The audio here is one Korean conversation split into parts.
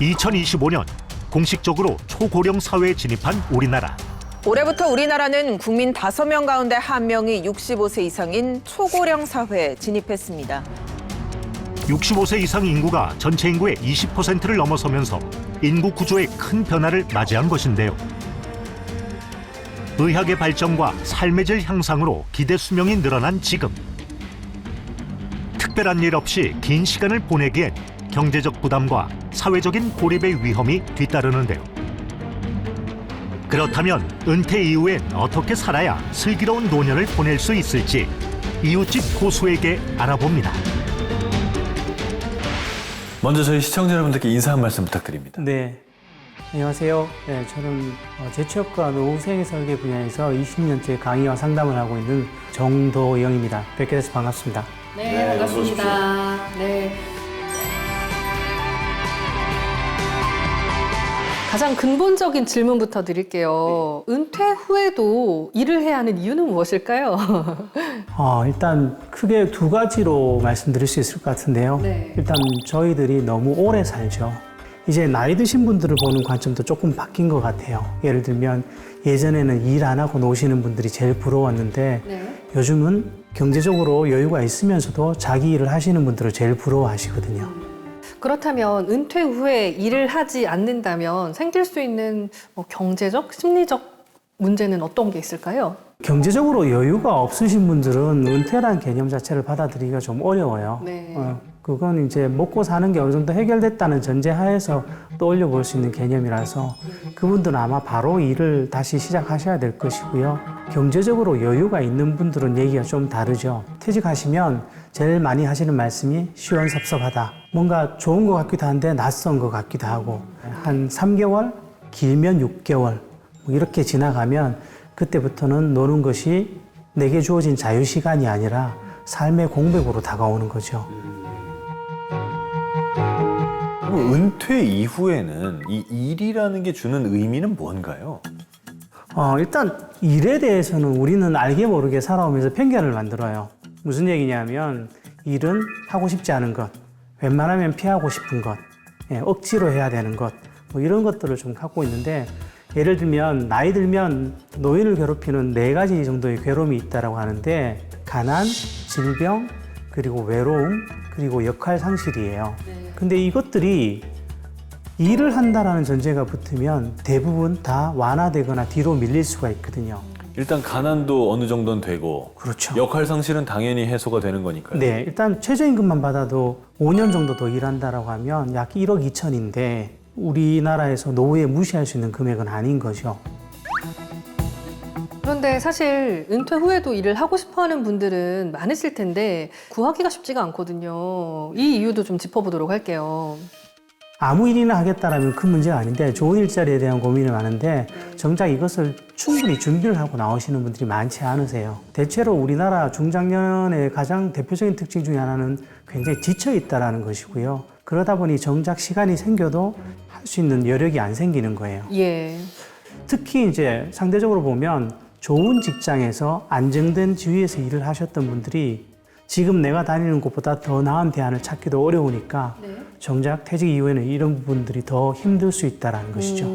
2025년 공식적으로 초고령 사회에 진입한 우리나라. 올해부터 우리나라는 국민 5명 가운데 1명이 65세 이상인 초고령 사회에 진입했습니다. 65세 이상 인구가 전체 인구의 20%를 넘어서면서 인구 구조에 큰 변화를 맞이한 것인데요. 의학의 발전과 삶의 질 향상으로 기대 수명이 늘어난 지금. 특별한 일 없이 긴 시간을 보내기엔 경제적 부담과 사회적인 고립의 위험이 뒤따르는데요. 그렇다면 은퇴 이후엔 어떻게 살아야 슬기로운 노년을 보낼 수 있을지 이웃집 고수에게 알아봅니다. 먼저 저희 시청자 여러분들께 인사 한 말씀 부탁드립니다. 네, 안녕하세요. 네, 저는 재취업과 노후생애 설계 분야에서 20년째 강의와 상담을 하고 있는 정도영입니다. 뵙게 돼서 반갑습니다. 네, 반갑습니다. 네. 가장 근본적인 질문부터 드릴게요. 은퇴 후에도 일을 해야 하는 이유는 무엇일까요? 일단 크게 두 가지로 말씀드릴 수 있을 것 같은데요. 네. 일단 저희들이 너무 오래 살죠. 이제 나이 드신 분들을 보는 관점도 조금 바뀐 것 같아요. 예를 들면 예전에는 일 안 하고 노시는 분들이 제일 부러웠는데 네. 요즘은 경제적으로 여유가 있으면서도 자기 일을 하시는 분들을 제일 부러워하시거든요. 그렇다면 은퇴 후에 일을 하지 않는다면 생길 수 있는 경제적, 심리적 문제는 어떤 게 있을까요? 경제적으로 여유가 없으신 분들은 은퇴라는 개념 자체를 받아들이기가 좀 어려워요. 네. 그건 이제 먹고 사는 게 어느 정도 해결됐다는 전제 하에서 떠올려 볼 수 있는 개념이라서 그분들은 아마 바로 일을 다시 시작하셔야 될 것이고요. 경제적으로 여유가 있는 분들은 얘기가 좀 다르죠. 퇴직하시면 제일 많이 하시는 말씀이 시원섭섭하다. 뭔가 좋은 것 같기도 한데 낯선 것 같기도 하고 한 3개월, 길면 6개월 이렇게 지나가면 그때부터는 노는 것이 내게 주어진 자유시간이 아니라 삶의 공백으로 다가오는 거죠. 그럼 은퇴 이후에는 이 일이라는 게 주는 의미는 뭔가요? 일단 일에 대해서는 우리는 알게 모르게 살아오면서 편견을 만들어요. 무슨 얘기냐면 일은 하고 싶지 않은 것, 웬만하면 피하고 싶은 것, 억지로 해야 되는 것, 뭐 이런 것들을 좀 갖고 있는데 예를 들면 나이 들면 노인을 괴롭히는 4가지 정도의 괴로움이 있다고 하는데 가난, 질병, 그리고 외로움, 그리고 역할 상실이에요. 근데 이것들이 일을 한다라는 전제가 붙으면 대부분 다 완화되거나 뒤로 밀릴 수가 있거든요. 일단 가난도 어느 정도는 되고 그렇죠. 역할 상실은 당연히 해소가 되는 거니까요. 네, 일단 최저임금만 받아도 5년 정도 더 일한다라고 하면 약 1억 2천인데 우리나라에서 노후에 무시할 수 있는 금액은 아닌 거죠. 그런데 사실 은퇴 후에도 일을 하고 싶어하는 분들은 많으실 텐데 구하기가 쉽지가 않거든요. 이 이유도 좀 짚어보도록 할게요. 아무 일이나 하겠다라면 큰 문제가 아닌데 좋은 일자리에 대한 고민이 많은데 정작 이것을 충분히 준비를 하고 나오시는 분들이 많지 않으세요. 대체로 우리나라 중장년의 가장 대표적인 특징 중에 하나는 굉장히 지쳐 있다라는 것이고요. 그러다 보니 정작 시간이 생겨도 할 수 있는 여력이 안 생기는 거예요. 예. 특히 이제 상대적으로 보면 좋은 직장에서 안정된 지위에서 일을 하셨던 분들이 지금 내가 다니는 곳보다 더 나은 대안을 찾기도 어려우니까 정작 퇴직 이후에는 이런 부분들이 더 힘들 수 있다는 것이죠.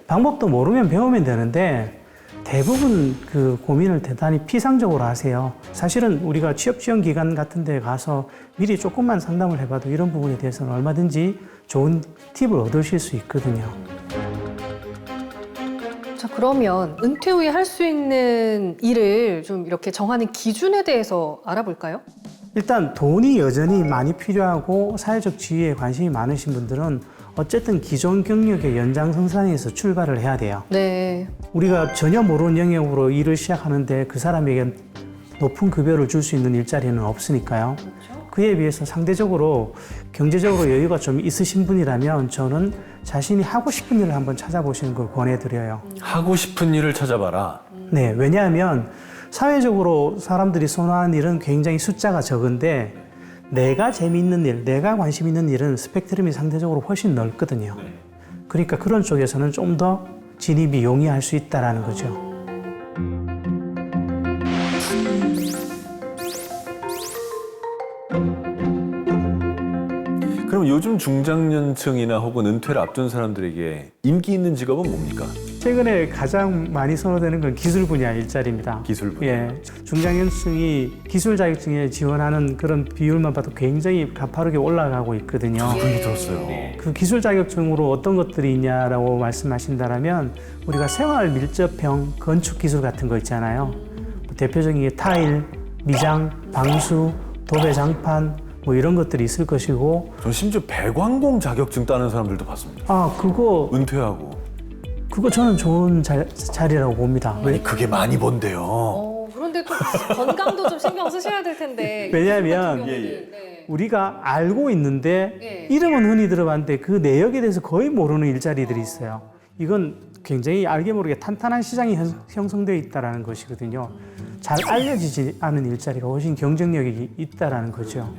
방법도 모르면 배우면 되는데 대부분 그 고민을 대단히 피상적으로 하세요. 사실은 우리가 취업지원기관 같은 데 가서 미리 조금만 상담을 해봐도 이런 부분에 대해서는 얼마든지 좋은 팁을 얻으실 수 있거든요. 자, 그러면 은퇴 후에 할 수 있는 일을 좀 이렇게 정하는 기준에 대해서 알아볼까요? 일단 돈이 여전히 많이 필요하고 사회적 지위에 관심이 많으신 분들은 어쨌든 기존 경력의 연장선상에서 출발을 해야 돼요. 네. 우리가 전혀 모르는 영역으로 일을 시작하는데 그 사람에게 높은 급여를 줄 수 있는 일자리는 없으니까요. 그에 비해서 상대적으로 경제적으로 여유가 좀 있으신 분이라면 저는 자신이 하고 싶은 일을 한번 찾아보시는 걸 권해드려요. 하고 싶은 일을 찾아봐라. 네, 왜냐하면 사회적으로 사람들이 선호하는 일은 굉장히 숫자가 적은데 내가 재미있는 일, 내가 관심 있는 일은 스펙트럼이 상대적으로 훨씬 넓거든요. 그러니까 그런 쪽에서는 좀 더 진입이 용이할 수 있다는 거죠. 그럼 그럼 요즘 중장년층이나 혹은 은퇴를 앞둔 사람들에게 인기 있는 직업은 뭡니까? 최근에 가장 많이 선호되는 건 기술 분야 일자리입니다. 기술 분야. 예, 중장년층이 기술 자격증에 지원하는 그런 비율만 봐도 굉장히 가파르게 올라가고 있거든요. 그런 게 들었어요. 그 기술 자격증으로 어떤 것들이 있냐라고 말씀하신다면 우리가 생활 밀접형 건축 기술 같은 거 있잖아요. 대표적인 게 타일, 미장, 방수, 도배 장판 뭐 이런 것들이 있을 것이고. 전 심지어 배관공 자격증 따는 사람들도 봤습니다. 아, 그거 저는 좋은 자리라고 봅니다. 아니 그게 많이 번대요. 그런데 또 건강도 좀 신경 쓰셔야 될 텐데. 왜냐하면 네. 우리가 알고 있는데 네. 이름은 흔히 들어봤는데 그 내역에 대해서 거의 모르는 일자리들이 있어요. 이건 굉장히 알게 모르게 탄탄한 시장이 형성되어 있다는 것이거든요. 잘 알려지지 않은 일자리가 훨씬 경쟁력이 있다는 거죠.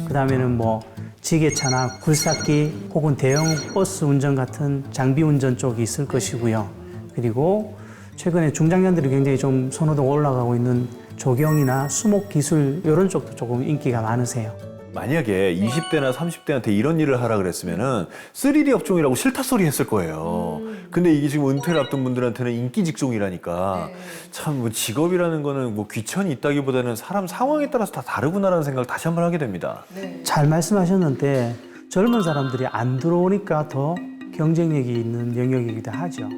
그 다음에는 뭐 지게차나 굴삭기 혹은 대형 버스 운전 같은 장비 운전 쪽이 있을 것이고요. 그리고 최근에 중장년들이 굉장히 좀 선호도가 올라가고 있는 조경이나 수목 기술 이런 쪽도 조금 인기가 많으세요. 만약에 20대나 30대한테 이런 일을 하라 그랬으면은 3D 업종이라고 싫다 소리 했을 거예요. 근데 이게 지금 은퇴를 앞둔 분들한테는 인기 직종이라니까 참 뭐 직업이라는 거는 뭐 귀천이 있다기보다는 사람 상황에 따라서 다 다르구나라는 생각을 다시 한번 하게 됩니다. 잘 말씀하셨는데 젊은 사람들이 안 들어오니까 더 경쟁력이 있는 영역이기도 하죠.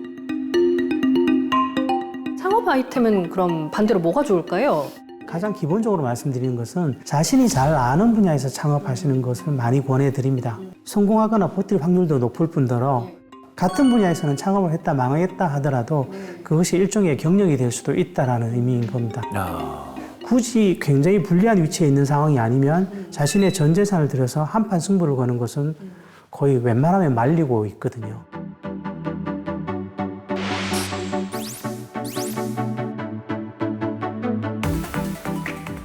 창업 아이템은 그럼 반대로 뭐가 좋을까요? 가장 기본적으로 말씀드리는 것은 자신이 잘 아는 분야에서 창업하시는 것을 많이 권해드립니다. 성공하거나 버틸 확률도 높을 뿐더러 같은 분야에서는 창업을 했다 망했다 하더라도 그것이 일종의 경력이 될 수도 있다는 의미인 겁니다. 굳이 굉장히 불리한 위치에 있는 상황이 아니면 자신의 전 재산을 들여서 한판 승부를 거는 것은 거의 웬만하면 말리고 있거든요.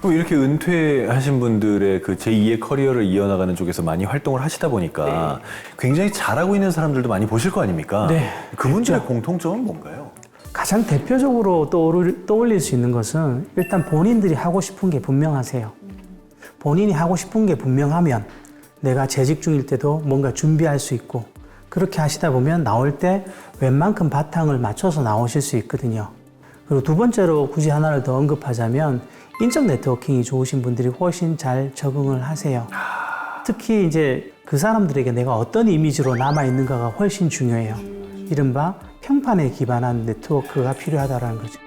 그럼 이렇게 은퇴하신 분들의 그 제2의 커리어를 이어나가는 쪽에서 많이 활동을 하시다 보니까 굉장히 잘하고 있는 사람들도 많이 보실 거 아닙니까? 네. 그분들의 공통점은 뭔가요? 가장 대표적으로 떠올릴 수 있는 것은 일단 본인들이 하고 싶은 게 분명하세요. 본인이 하고 싶은 게 분명하면 내가 재직 중일 때도 뭔가 준비할 수 있고 그렇게 하시다 보면 나올 때 웬만큼 바탕을 맞춰서 나오실 수 있거든요. 그리고 두 번째로 굳이 하나를 더 언급하자면 인적 네트워킹이 좋으신 분들이 훨씬 잘 적응을 하세요. 특히 이제 그 사람들에게 내가 어떤 이미지로 남아있는가가 훨씬 중요해요. 이른바 평판에 기반한 네트워크가 필요하다는 거죠.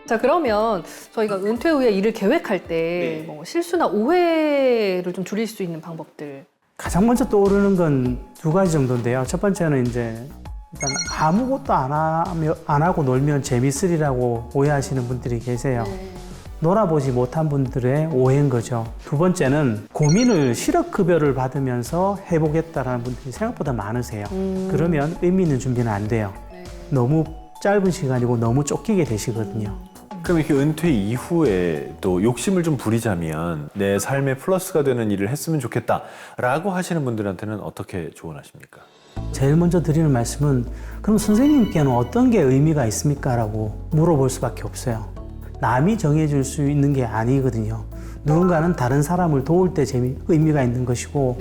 자, 그러면 저희가 은퇴 후에 일을 계획할 때 뭐 실수나 오해를 좀 줄일 수 있는 방법들. 가장 먼저 떠오르는 건 두 가지 정도인데요. 첫 번째는 이제 일단 아무것도 안 하고 놀면 재밌으리라고 오해하시는 분들이 계세요. 놀아보지 못한 분들의 오해인 거죠. 두 번째는 고민을 실업급여를 받으면서 해보겠다라는 분들이 생각보다 많으세요. 그러면 의미 있는 준비는 안 돼요. 너무 짧은 시간이고 너무 쫓기게 되시거든요. 그럼 이렇게 은퇴 이후에 또 욕심을 좀 부리자면 내 삶에 플러스가 되는 일을 했으면 좋겠다라고 하시는 분들한테는 어떻게 조언하십니까? 제일 먼저 드리는 말씀은 그럼 선생님께는 어떤 게 의미가 있습니까? 라고 물어볼 수밖에 없어요. 남이 정해줄 수 있는 게 아니거든요. 누군가는 다른 사람을 도울 때 의미가 있는 것이고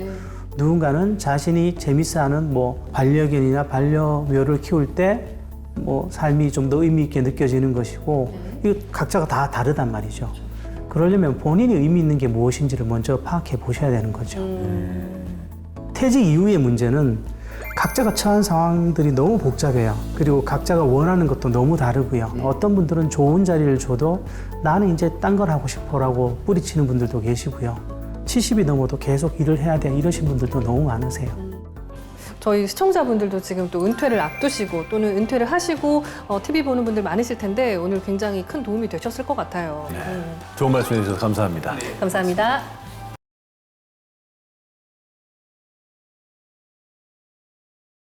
누군가는 자신이 재밌어하는 뭐 반려견이나 반려묘를 키울 때 뭐 삶이 좀 더 의미 있게 느껴지는 것이고 이 각자가 다 다르단 말이죠. 그러려면 본인이 의미 있는 게 무엇인지를 먼저 파악해 보셔야 되는 거죠. 퇴직 이후의 문제는 각자가 처한 상황들이 너무 복잡해요. 그리고 각자가 원하는 것도 너무 다르고요. 어떤 분들은 좋은 자리를 줘도 나는 이제 딴 걸 하고 싶어라고 뿌리치는 분들도 계시고요. 70이 넘어도 계속 일을 해야 돼 이러신 분들도 너무 많으세요. 저희 시청자분들도 지금 또 은퇴를 앞두시고 또는 은퇴를 하시고 TV 보는 분들 많으실 텐데 오늘 굉장히 큰 도움이 되셨을 것 같아요. 좋은 말씀 해주셔서 감사합니다. 감사합니다.